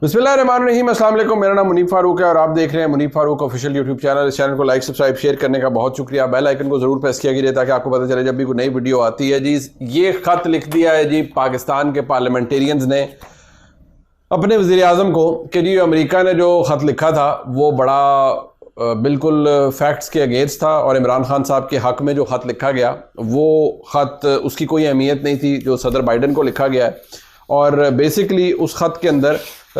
बिस्मिल्लाहिर्रहमानिर्रहीम, अस्सलाम वालेकुम। मेरा नाम मुनीफ फारूक है और आप देख रहे हैं Munif Farooq official YouTube channel. इस चैनल को लाइक सब्सक्राइब शेयर करने का बहुत शुक्रिया। बेल आइकन को जरूर प्रेस किया कीजिए ताकि आपको पता चले जब भी कोई नई वीडियो आती है। जी, ये खत लिख दिया है जी पाकिस्तान के पार्लियामेंटेरियंस ने अपने वज़ीर आज़म को कि जी अमेरिका ने जो ख़त लिखा था वो बड़ा बिल्कुल फैक्ट्स के अगेंस्ट था और इमरान खान साहब के हक़ में जो ख़त लिखा गया वो ख़त उसकी कोई अहमियत नहीं थी जो सदर बाइडन को लिखा गया है। और बेसिकली उस ख़त के अंदर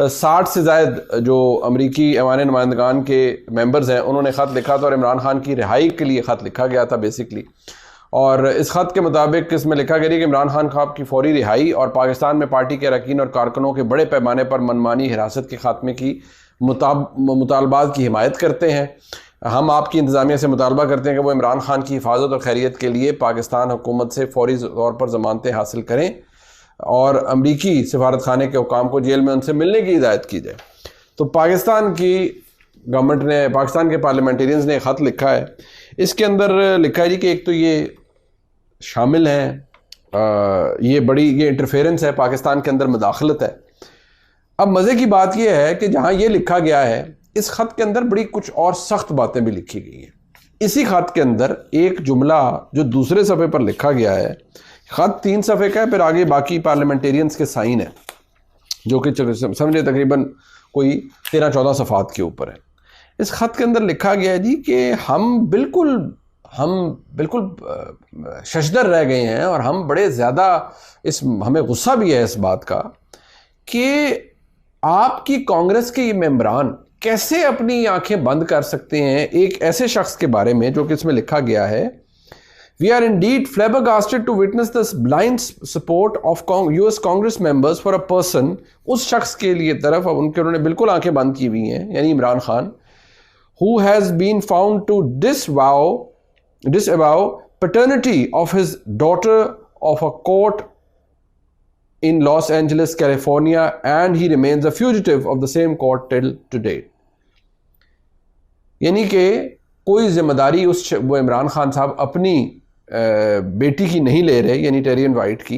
60 से ज़ायद जो अमरीकी ऐवान नुमाइंदगान के मेंबर्स हैं उन्होंने ख़त लिखा था और इमरान खान की रिहाई के लिए ख़त लिखा गया था बेसिकली। और इस ख़त के मुताबिक इसमें लिखा गया कि इमरान खान साहब की फौरी रिहाई और पाकिस्तान में पार्टी के अरकान और कारकुनों के बड़े पैमाने पर मनमानी हिरासत के खात्मे की मुतालबात की हिमायत करते हैं। हम आपकी इंतज़ामिया से मुतालबा करते हैं कि वो इमरान खान की हिफाजत और खैरियत के लिए पाकिस्तान हुकूमत से फौरी तौर पर ज़मानतें हासिल करें और अमरीकी सफारत खाने के हुकाम को जेल में उनसे मिलने की हिदायत की जाए। तो पाकिस्तान की गवर्नमेंट ने, पाकिस्तान के पार्लियामेंटेरियंस ने ख़त लिखा है। इसके अंदर लिखा है जी कि एक तो ये शामिल हैं, ये इंटरफेरेंस है, पाकिस्तान के अंदर मुदाखलत है। अब मज़े की बात यह है कि जहाँ ये लिखा गया है इस ख़त के अंदर बड़ी कुछ और सख्त बातें भी लिखी गई हैं। इसी ख़त के अंदर एक जुमला जो दूसरे सफ़े पर लिखा गया है, ख़त 3 सफ़े का है, फिर आगे बाकी पार्लियामेंटेरियंस के साइन है जो कि समझे तकरीबन कोई 13-14 सफ़ात के ऊपर है। इस ख़त के अंदर लिखा गया है जी कि हम बिल्कुल शशदर रह गए हैं और हम बड़े ज़्यादा हमें गुस्सा भी है इस बात का कि आपकी कांग्रेस के ये मेंबरान कैसे अपनी आंखें बंद कर सकते हैं एक ऐसे शख्स के बारे में जो कि इसमें लिखा गया है, We are indeed flabbergasted to witness this blind support of US Congress members for a person, उस शख्स के लिए तरफ अब उन्होंने बिल्कुल आंखें बंद की हुई हैं, यानी Imran Khan, who has been found to disavow paternity of his daughter of a court in Los Angeles, California, and he remains a fugitive of the same court till today। यानी कि कोई जिम्मेदारी वो इमरान खान साहब अपनी बेटी की नहीं ले रहे, यानी टेरियन वाइट की,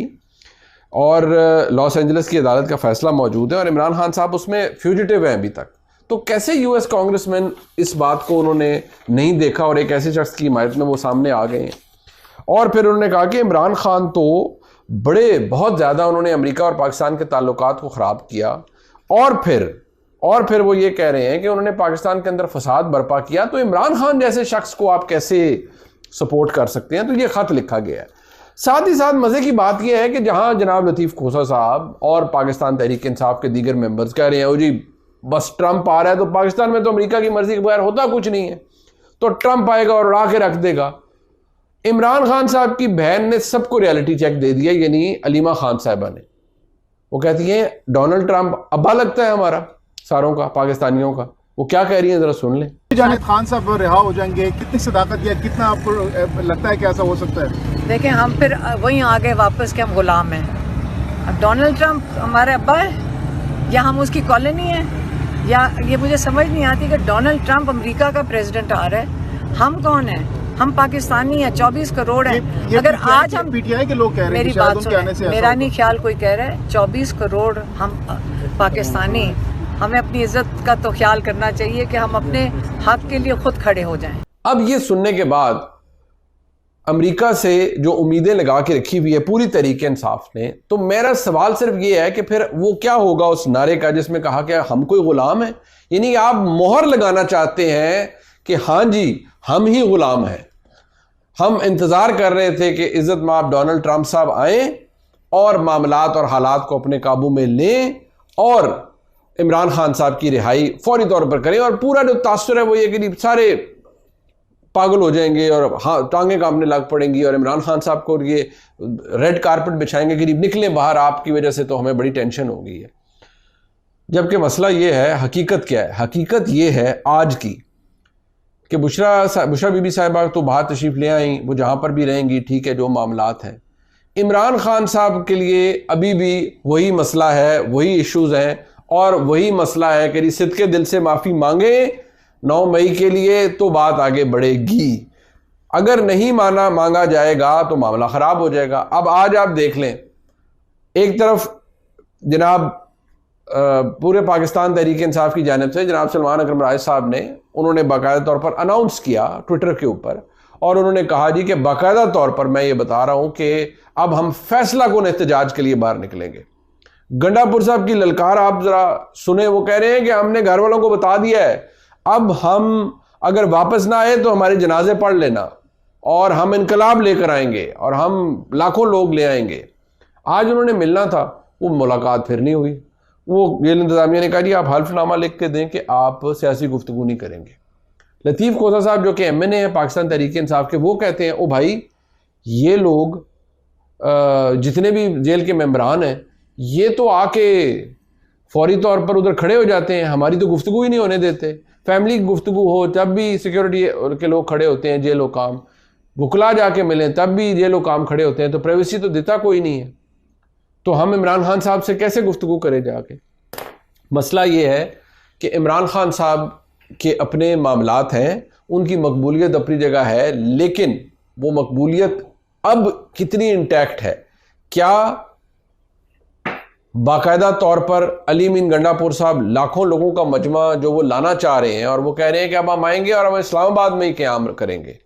और लॉस एंजलिस की अदालत का फैसला मौजूद है और इमरान खान साहब उसमें फ्यूजिटिव हैं अभी तक। तो कैसे यूएस कांग्रेसमैन इस बात को उन्होंने नहीं देखा और एक ऐसे शख्स की हिमायत में वो सामने आ गए हैं। और फिर उन्होंने कहा कि इमरान खान तो बहुत ज़्यादा उन्होंने अमेरिका और पाकिस्तान के ताल्लुकात को ख़राब किया और फिर वो ये कह रहे हैं कि उन्होंने पाकिस्तान के अंदर फसाद बर्पा किया। तो इमरान खान जैसे शख्स को आप कैसे सपोर्ट कर सकते हैं? तो ये ख़त लिखा गया है। साथ ही साथ मज़े की बात यह है कि जहां जनाब लतीफ़ खोसा साहब और पाकिस्तान तहरीक इंसाफ के दीगर मेंबर्स कह रहे हैं जी बस ट्रंप आ रहा है तो पाकिस्तान में तो अमेरिका की मर्जी के बगैर होता कुछ नहीं है, तो ट्रंप आएगा और उड़ा के रख देगा। इमरान खान साहब की बहन ने सबको रियलिटी चेक दे दिया, यानी अलीमा खान साहबा ने। वो कहती हैं डोनाल्ड ट्रंप अब्बा लगता है हमारा सारों का, पाकिस्तानियों का। वो क्या कह रही है जरा सुन लें। जानिद खान साहब रिहा हो जाएंगे, कितनी सदाकत या कितना आपको लगता है कि ऐसा हो सकता है? देखें, हम फिर वहीं आ गए वापस के हम गुलाम हैं। अब डोनाल्ड ट्रंप हमारे अब्बा है या हम उसकी कॉलोनी है, या ये मुझे समझ नहीं आती कि डोनाल्ड ट्रंप अमेरिका का प्रेसिडेंट आ रहा है, हम कौन है? हम पाकिस्तानी हैं, 24 करोड़ हैं। अगर आज हम पीटीआई के लोग कह रहे हैं, मेरी बात सुने, मेरा नहीं ख्याल कोई कह रहा है 24 करोड़ हम पाकिस्तानी, हमें अपनी इज्जत का तो ख्याल करना चाहिए कि हम अपने हक के लिए खुद खड़े हो जाएं। अब ये सुनने के बाद अमेरिका से जो उम्मीदें लगा के रखी हुई है पूरी तरीके इंसाफ ने, तो मेरा सवाल सिर्फ ये है कि फिर वो क्या होगा उस नारे का जिसमें कहा कि हम कोई गुलाम है? यानी आप मोहर लगाना चाहते हैं कि हाँ जी हम ही गुलाम हैं। हम इंतजार कर रहे थे कि इज्जत माब डोनाल्ड ट्रंप साहब आए और मामलात और हालात को अपने काबू में लें और इमरान खान साहब की रिहाई फौरी तौर पर करें, और पूरा जो तासुर है वो ये कि सारे पागल हो जाएंगे और हाँ टांगे कांपने लग पड़ेंगी और इमरान खान साहब को ये रेड कारपेट बिछाएंगे कि निकले बाहर आपकी वजह से, तो हमें बड़ी टेंशन हो गई है। जबकि मसला ये है, हकीकत क्या है? हकीकत ये है आज की कि बुशरा बीबी साहिबा तो बाहर तशरीफ़ ले आई, वो जहाँ पर भी रहेंगी ठीक है, जो मामलात हैं। इमरान खान साहब के लिए अभी भी वही मसला है, वही इश्यूज़ हैं और वही मसला है कि सिद्क़े दिल से माफ़ी मांगे 9 मई के लिए तो बात आगे बढ़ेगी। अगर नहीं मांगा जाएगा तो मामला ख़राब हो जाएगा। अब आज आप देख लें, एक तरफ जनाब पूरे पाकिस्तान तहरीक इंसाफ की जानिब से जनाब सलमान अकरम राय साहब ने, उन्होंने बाकायदा तौर पर अनाउंस किया ट्विटर के ऊपर, और उन्होंने कहा जी कि बाकायदा तौर पर मैं ये बता रहा हूं कि अब हम फैसला कुन एहतजाज के लिए बाहर निकलेंगे। गंडापुर साहब की ललकार आप जरा सुने, वो कह रहे हैं कि हमने घर वालों को बता दिया है, अब हम अगर वापस ना आए तो हमारे जनाजे पढ़ लेना और हम इनकलाब लेकर आएंगे और हम लाखों लोग ले आएंगे। आज उन्होंने मिलना था, वो मुलाकात फिर नहीं हुई। वो जेल इंतजामिया ने कहा जी आप हल्फनामा लिख के दें कि आप सियासी गुफ्तगू नहीं करेंगे। लतीफ़ खोसा साहब जो कि MNA हैं पाकिस्तान तहरीक इंसाफ के, वो कहते हैं ओ भाई ये लोग जितने भी जेल के मेंबरान हैं ये तो आके फौरी तौर पर उधर खड़े हो जाते हैं, हमारी तो गुफ्तगू ही नहीं होने देते। फैमिली की गुफ्तगू हो तब भी सिक्योरिटी के लोग खड़े होते हैं, जेल हुकाम वकला जाके मिलें तब भी जेल हुकाम खड़े होते हैं, तो प्राइवेसी तो देता कोई नहीं है। तो हम इमरान खान साहब से कैसे गुफ्तगू करें जाके? मसला ये है कि इमरान खान साहब के अपने मामलात हैं, उनकी मकबूलियत अपनी जगह है, लेकिन वो मकबूलियत अब कितनी इंटैक्ट है? क्या बाकायदा तौर पर अली मीन गंडापुर साहब लाखों लोगों का मजमा जो वो लाना चाह रहे हैं और वो कह रहे हैं कि अब हम आएंगे और हम इस्लामाबाद में ही क़याम करेंगे,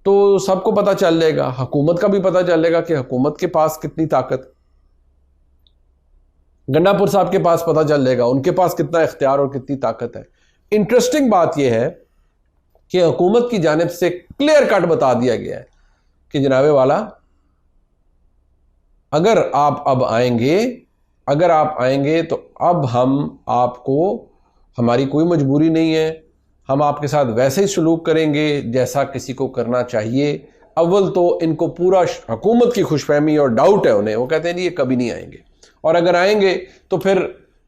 तो सबको पता चल जाएगा, हुकूमत का भी पता चलेगा कि हुकूमत के पास कितनी ताकत, गंडापुर साहब के पास पता चल जाएगा उनके पास कितना इख्तियार और कितनी ताकत है। इंटरेस्टिंग बात यह है कि हुकूमत की जानिब से क्लियर कट बता दिया गया है कि जनाबे वाला अगर आप अब आएंगे तो अब हम आपको, हमारी कोई मजबूरी नहीं है, हम आपके साथ वैसे ही सलूक करेंगे जैसा किसी को करना चाहिए। अव्वल तो इनको पूरा हुकूमत की खुशफहमी और डाउट है उन्हें, वो कहते हैं जी ये कभी नहीं आएंगे, और अगर आएंगे तो फिर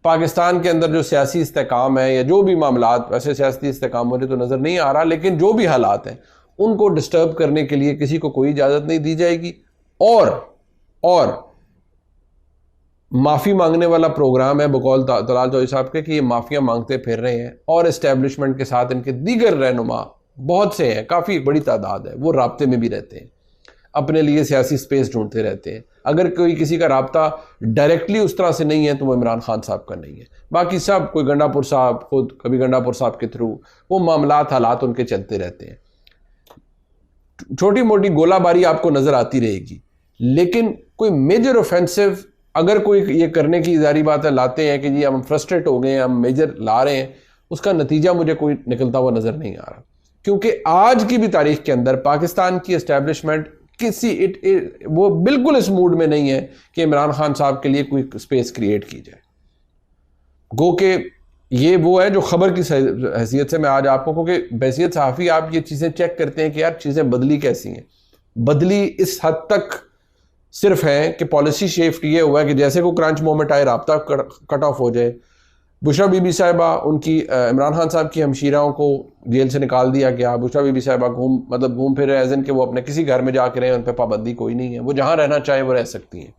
पाकिस्तान के अंदर जो सियासी इस्तेकाम है या जो भी मामलात, वैसे सियासी इस्तेकाम मुझे तो नज़र नहीं आ रहा, लेकिन जो भी हालात हैं उनको डिस्टर्ब करने के लिए किसी को कोई इजाज़त नहीं दी जाएगी। और माफ़ी मांगने वाला प्रोग्राम है बकौल तलाल चौधरी साहब के कि ये माफ़ियाँ मांगते फिर रहे हैं, और इस्टेब्लिशमेंट के साथ इनके दीगर रहनुमा बहुत से हैं, काफ़ी बड़ी तादाद है, वो राब्ते में भी रहते हैं, अपने लिए सियासी स्पेस ढूंढते रहते हैं। अगर कोई किसी का राब्ता डायरेक्टली उस तरह से नहीं है तो वो इमरान खान साहब का नहीं है, बाकी सब कोई गंडापुर साहब खुद, कभी गंडापुर साहब के थ्रू वो मामलात हालात उनके चलते रहते हैं। छोटी मोटी गोलाबारी आपको नज़र आती रहेगी, लेकिन कोई मेजर ऑफेंसिव अगर कोई ये करने की जारी बात है लाते हैं कि जी हम फ्रस्ट्रेट हो गए हैं, हम मेजर ला रहे हैं, उसका नतीजा मुझे कोई निकलता हुआ नज़र नहीं आ रहा। क्योंकि आज की भी तारीख के अंदर पाकिस्तान की एस्टेब्लिशमेंट वो बिल्कुल इस मूड में नहीं है कि इमरान खान साहब के लिए कोई स्पेस क्रिएट की जाए। गो के ये वो है जो खबर की हैसियत से मैं आज आपको, क्योंकि बहसियत सहाफ़ी आप ये चीज़ें चेक करते हैं कि यार चीज़ें बदली कैसी हैं। बदली इस हद तक सिर्फ है कि पॉलिसी शिफ्ट ये हुआ है कि जैसे को क्रंच मोमेंट आए राब्ता कट ऑफ हो जाए। बुशरा बीबी साहिबा, उनकी इमरान खान साहब की हमशीराओं को जेल से निकाल दिया गया। बुशरा बीबी साहिबा घूम फिर एज इन के वो अपने किसी घर में जाके रहे, उन पर पाबंदी कोई नहीं है, वो जहाँ रहना चाहे वो रह सकती हैं।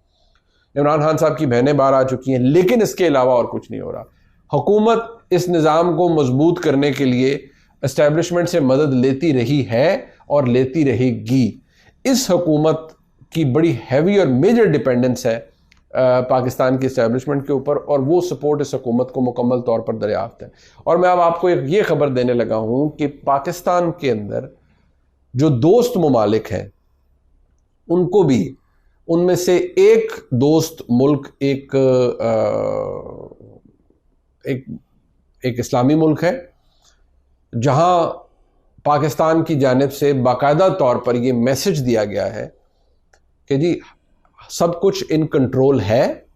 इमरान खान साहब की बहनें बाहर आ चुकी हैं, लेकिन इसके अलावा और कुछ नहीं हो रहा। हुकूमत इस निज़ाम को मजबूत करने के लिए एस्टेब्लिशमेंट से मदद लेती रही है और लेती रहेगी। इस हुकूमत की बड़ी हैवी और मेजर डिपेंडेंस है पाकिस्तान की एस्टेब्लिशमेंट के ऊपर, और वो सपोर्ट इस हुकूमत को मुकम्मल तौर पर दरियाफ्त है। और मैं अब आपको एक ये खबर देने लगा हूँ कि पाकिस्तान के अंदर जो दोस्त ममालिक हैं उनको भी, उनमें से एक दोस्त मुल्क एक इस्लामी मुल्क है, जहाँ पाकिस्तान की जानिब से बाकायदा तौर पर यह मैसेज दिया गया है कि जी सब कुछ इन कंट्रोल है,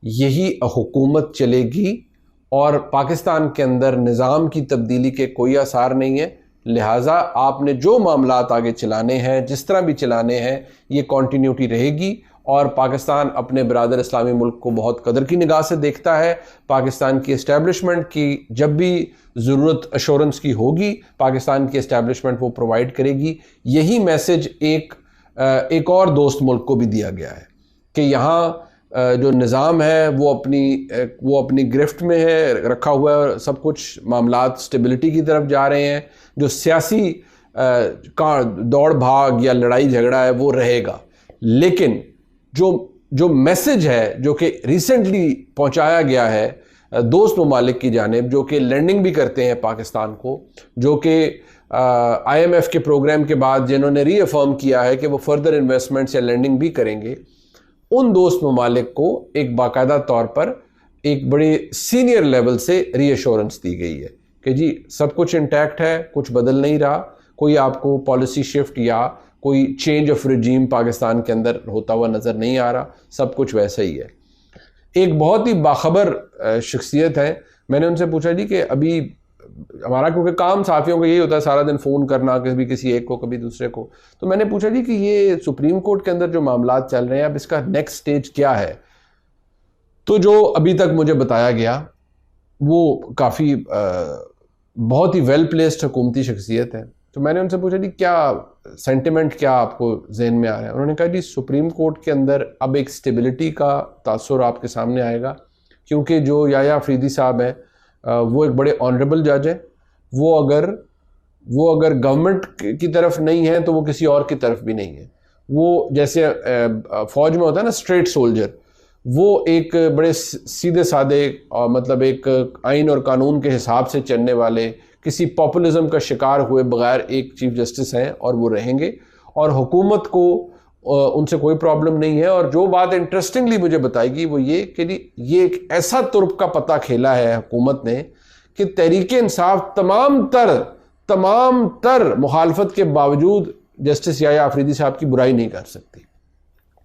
यही हुकूमत चलेगी और पाकिस्तान के अंदर निज़ाम की तब्दीली के कोई आसार नहीं है, लिहाजा आपने जो मामलात आगे चलाने हैं, जिस तरह भी चलाने हैं, ये कॉन्टीन्यूटी रहेगी। और पाकिस्तान अपने बरादर इस्लामी मुल्क को बहुत कदर की निगाह से देखता है। पाकिस्तान की एस्टेब्लिशमेंट की जब भी ज़रूरत अश्योरेंस की होगी, पाकिस्तान की एस्टेब्लिशमेंट वो प्रोवाइड करेगी। यही मैसेज एक और दोस्त मुल्क को भी दिया गया है कि यहाँ जो निज़ाम है वो अपनी गिरफ्त में है, रखा हुआ है, सब कुछ मामलात स्टेबिलिटी की तरफ जा रहे हैं। जो सियासी का दौड़ भाग या लड़ाई झगड़ा है वो रहेगा, लेकिन जो जो मैसेज है जो कि रिसेंटली पहुंचाया गया है दोस्त ममालिक की जानिब जो कि लैंडिंग भी करते हैं पाकिस्तान को, जो कि IMF के प्रोग्राम के बाद जिन्होंने रीअफर्म किया है कि वो फर्दर इन्वेस्टमेंट्स या लैंडिंग भी करेंगे, उन दोस्त ममालिक को एक बाकायदा तौर पर एक बड़े सीनियर लेवल से रीअश्योरेंस दी गई है कि जी सब कुछ इंटैक्ट है, कुछ बदल नहीं रहा, कोई आपको पॉलिसी शिफ्ट या कोई चेंज ऑफ रिजीम पाकिस्तान के अंदर होता हुआ नज़र नहीं आ रहा, सब कुछ वैसा ही है। एक बहुत ही बाखबर शख्सियत है, मैंने उनसे पूछा जी कि अभी हमारा क्योंकि काम साथियों का यही होता है सारा दिन फ़ोन करना, कभी किसी एक को कभी दूसरे को, तो मैंने पूछा जी कि ये सुप्रीम कोर्ट के अंदर जो मामला चल रहे हैं अब इसका नेक्स्ट स्टेज क्या है। तो जो अभी तक मुझे बताया गया वो काफ़ी बहुत ही वेल प्लेस्ड हुकूमती शख्सियत है। तो मैंने उनसे पूछा जी क्या सेंटिमेंट क्या आपको जहन में आ रहा है। उन्होंने कहा जी सुप्रीम कोर्ट के अंदर अब एक स्टेबिलिटी का तासुर आपके सामने आएगा, क्योंकि जो याया अफरीदी साहब हैं वो एक बड़े ऑनरेबल जज हैं, वो अगर गवर्नमेंट की तरफ नहीं है तो वो किसी और की तरफ भी नहीं है। वो जैसे फौज में होता है ना स्ट्रेट सोल्जर, वो एक बड़े सीधे साधे और मतलब एक आइन और कानून के हिसाब से चलने वाले, किसी पॉपुलिज्म का शिकार हुए बगैर एक चीफ जस्टिस हैं और वो रहेंगे, और हुकूमत को उनसे कोई प्रॉब्लम नहीं है। और जो बात इंटरेस्टिंगली मुझे बताएगी वो ये कि ये एक ऐसा तुर्क का पता खेला है हुकूमत ने कि तहरीक इंसाफ तमाम तर मुखालफत के बावजूद जस्टिस याया अफरीदी साहब की बुराई नहीं कर सकती,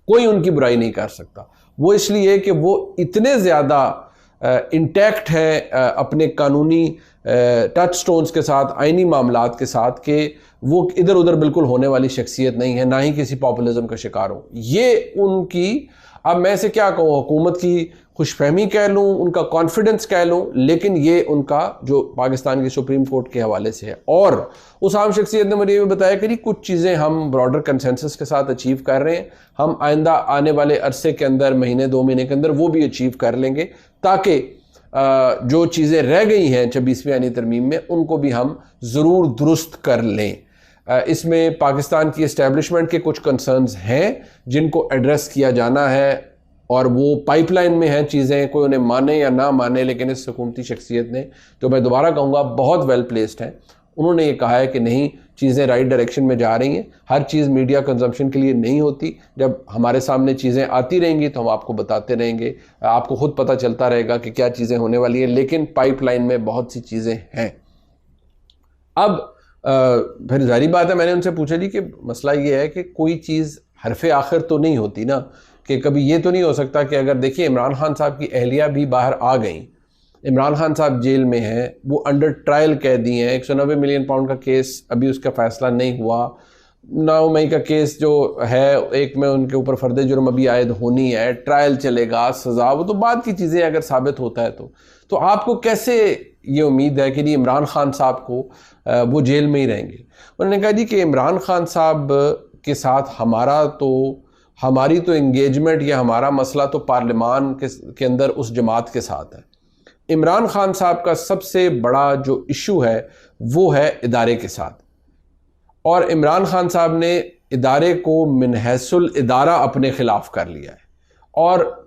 कोई उनकी बुराई नहीं कर सकता। वो इसलिए कि वो इतने ज़्यादा इंटैक्ट है अपने कानूनी टच स्टोन्स के साथ, आइनी मामलात के साथ, कि वो इधर उधर बिल्कुल होने वाली शख्सियत नहीं है, ना ही किसी पॉपुलिज्म का शिकार हो। ये उनकी, अब मैं से क्या कहूँ, हुकूमत की खुशफहमी कह लूँ, उनका कॉन्फिडेंस कह लूँ, लेकिन ये उनका जो पाकिस्तान की सुप्रीम कोर्ट के हवाले से है। और उस आम शख्सियत ने मुझे ये बताया कि कुछ चीज़ें हम ब्रॉडर कंसेंसस के साथ अचीव कर रहे हैं, हम आइंदा आने वाले अरसे के अंदर, महीने 2 महीने के अंदर वो भी अचीव कर लेंगे, ताकि जो चीज़ें रह गई हैं 26वीं आईनी तरमीम में उनको भी हम ज़रूर दुरुस्त कर लें। इसमें पाकिस्तान की एस्टेब्लिशमेंट के कुछ कंसर्न्स हैं जिनको एड्रेस किया जाना है, और वो पाइपलाइन में हैं चीज़ें, कोई उन्हें माने या ना माने, लेकिन इस हुकूमती शख्सियत ने, जो मैं दोबारा कहूँगा बहुत वेल प्लेस्ड हैं, उन्होंने ये कहा है कि नहीं, चीज़ें राइट डायरेक्शन में जा रही हैं। हर चीज़ मीडिया कंजम्पशन के लिए नहीं होती, जब हमारे सामने चीज़ें आती रहेंगी तो हम आपको बताते रहेंगे, आपको खुद पता चलता रहेगा कि क्या चीज़ें होने वाली है, लेकिन पाइपलाइन में बहुत सी चीज़ें हैं। अब फिर जारी बात है, मैंने उनसे पूछा जी कि मसला ये है कि कोई चीज़ हरफ आखिर तो नहीं होती ना, कि कभी ये तो नहीं हो सकता कि अगर देखिए इमरान खान साहब की अहलिया भी बाहर आ गई, इमरान खान साहब जेल में हैं, वो अंडर ट्रायल कैदी हैं, 190 मिलियन पाउंड का केस अभी उसका फैसला नहीं हुआ, 9 मई का केस जो है, 1 में उनके ऊपर फर्द जुर्म अभी आयद होनी है, ट्रायल चलेगा, सज़ा, वो तो बाद की चीज़ें अगर साबित होता है तो आपको कैसे ये उम्मीद है कि इमरान खान साहब को वो जेल में ही रहेंगे। उन्होंने कहा जी कि इमरान खान साहब के साथ हमारी तो इंगेजमेंट या हमारा मसला तो पार्लियामान के अंदर उस जमात के साथ है। इमरान खान साहब का सबसे बड़ा जो इशू है वो है इदारे के साथ, और इमरान खान साहब ने इदारे को मिनहसुल इदारा अपने खिलाफ कर लिया है, और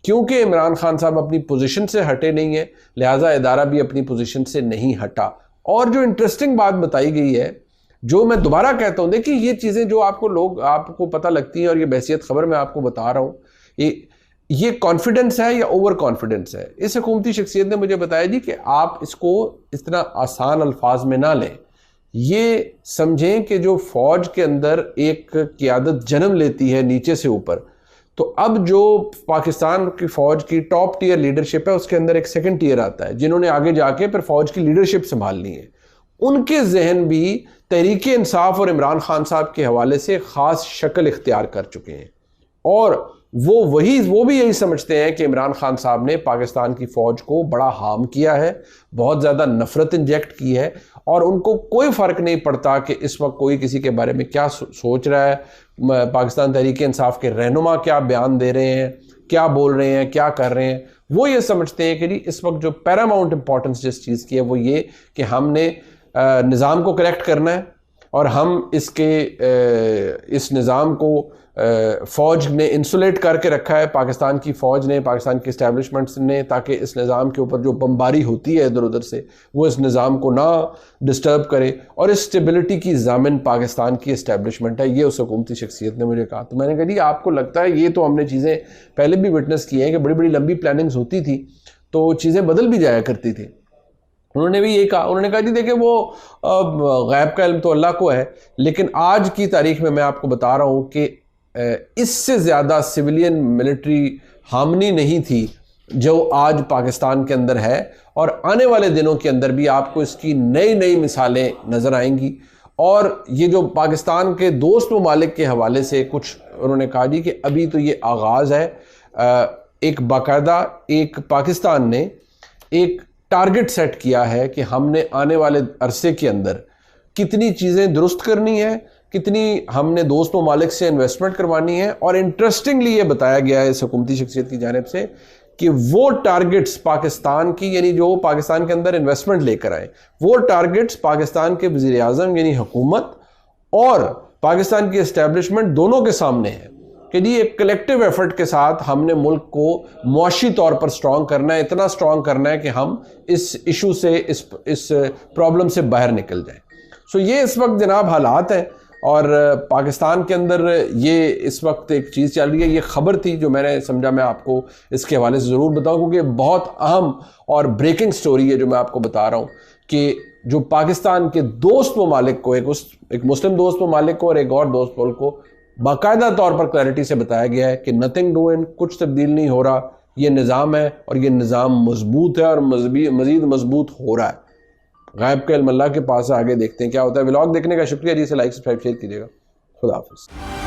क्योंकि इमरान खान साहब अपनी पोजीशन से हटे नहीं है, लिहाजा इदारा भी अपनी पोजीशन से नहीं हटा। और जो इंटरेस्टिंग बात बताई गई है, जो मैं दोबारा कहता हूँ, देखिए ये चीज़ें जो आपको पता लगती हैं, और ये बहसियत खबर मैं आपको बता रहा हूँ, ये कॉन्फिडेंस है या ओवर कॉन्फिडेंस है। इस हुकूमती शख्सियत ने मुझे बताया जी कि आप इसको इतना आसान अल्फाज में ना लें, ये समझें कि जो फ़ौज के अंदर एक क़ियादत जन्म लेती है नीचे से ऊपर, तो अब जो पाकिस्तान की फ़ौज की टॉप टियर लीडरशिप है उसके अंदर एक सेकंड टियर आता है, जिन्होंने आगे जाके फिर फ़ौज की लीडरशिप संभाल ली है, उनके जहन भी तहरीक इंसाफ और इमरान खान साहब के हवाले से ख़ास शक्ल इख्तियार कर चुके हैं, और वो भी यही समझते हैं कि इमरान खान साहब ने पाकिस्तान की फ़ौज को बड़ा हार्म किया है, बहुत ज़्यादा नफ़रत इंजेक्ट की है, और उनको कोई फ़र्क नहीं पड़ता कि इस वक्त कोई किसी के बारे में क्या सोच रहा है, पाकिस्तान तहरीक इंसाफ के रहनुमा क्या बयान दे रहे हैं, क्या बोल रहे हैं, क्या कर रहे हैं। वो ये समझते हैं कि इस वक्त जो पैरामाउंट इंपॉर्टेंस जिस चीज़ की है वो ये कि हमने निज़ाम को करेक्ट करना है, और हम इस निज़ाम को फ़ौज ने इंसुलेट करके रखा है, पाकिस्तान की फ़ौज ने, पाकिस्तान के इस्टेब्लिशमेंट्स ने, ताकि इस निज़ाम के ऊपर जो बमबारी होती है इधर उधर से वो इस निज़ाम को ना डिस्टर्ब करे। और इस स्टेबिलिटी की ज़ामिन पाकिस्तान की इस्टेब्लिशमेंट है, ये उस हुकूमती शख्सियत ने मुझे कहा। तो मैंने कहा जी आपको लगता है, ये तो हमने चीज़ें पहले भी विटनेस की हैं कि बड़ी बड़ी लंबी प्लानिंग्स होती थी तो चीज़ें बदल भी जाया करती थी। उन्होंने भी यही कहा, उन्होंने कहा जी देखिए वो गैब का इल्म तो अल्लाह को है, लेकिन आज की तारीख में मैं आपको बता रहा हूँ कि इससे ज़्यादा सिविलियन मिलिट्री हार्मनी नहीं थी जो आज पाकिस्तान के अंदर है, और आने वाले दिनों के अंदर भी आपको इसकी नई नई मिसालें नज़र आएंगी। और ये जो पाकिस्तान के दोस्त ममालिक के हवाले से कुछ उन्होंने कहा जी कि अभी तो ये आगाज़ है, एक बाकायदा एक पाकिस्तान ने एक टारगेट सेट किया है कि हमने आने वाले अरसे के अंदर कितनी चीज़ें दुरुस्त करनी है, कितनी हमने दोस्त ममालिक से इन्वेस्टमेंट करवानी है। और इंटरेस्टिंगली ये बताया गया है इस हुकूमती शख्सियत की जानिब से कि वो टारगेट्स पाकिस्तान की, यानी जो पाकिस्तान के अंदर इन्वेस्टमेंट लेकर आए, वो टारगेट्स पाकिस्तान के वज़ीर आज़म यानी हुकूमत और पाकिस्तान की इस्टेब्लिशमेंट दोनों के सामने है कि जी एक कलेक्टिव एफर्ट के साथ हमने मुल्क को मुआशी तौर पर स्ट्रॉन्ग करना है, इतना स्ट्रॉन्ग करना है कि हम इस इशू से, इस प्रॉब्लम से बाहर निकल जाएं। सो ये इस वक्त जनाब हालात हैं, और पाकिस्तान के अंदर ये इस वक्त एक चीज़ चल रही है। ये ख़बर थी जो मैंने समझा मैं आपको इसके हवाले से ज़रूर बताऊं, क्योंकि बहुत अहम और ब्रेकिंग स्टोरी है जो मैं आपको बता रहा हूँ कि जो पाकिस्तान के दोस्त ममालिक को, एक मुस्लिम दोस्त ममालिक को और एक और दोस्त मुल्क को बाकायदा तौर पर क्लैरिटी से बताया गया है कि नथिंग डूइंग, कुछ तब्दील नहीं हो रहा, ये निज़ाम है और ये निज़ाम मजबूत है और मज़ीद मजबूत हो रहा है। गैब का इल्म अल्लाह के पास है, आगे देखते हैं क्या होता है। व्लॉग देखने का शुक्रिया जी, से लाइक सब्सक्राइब शेयर कीजिएगा। खुदा हाफिज़।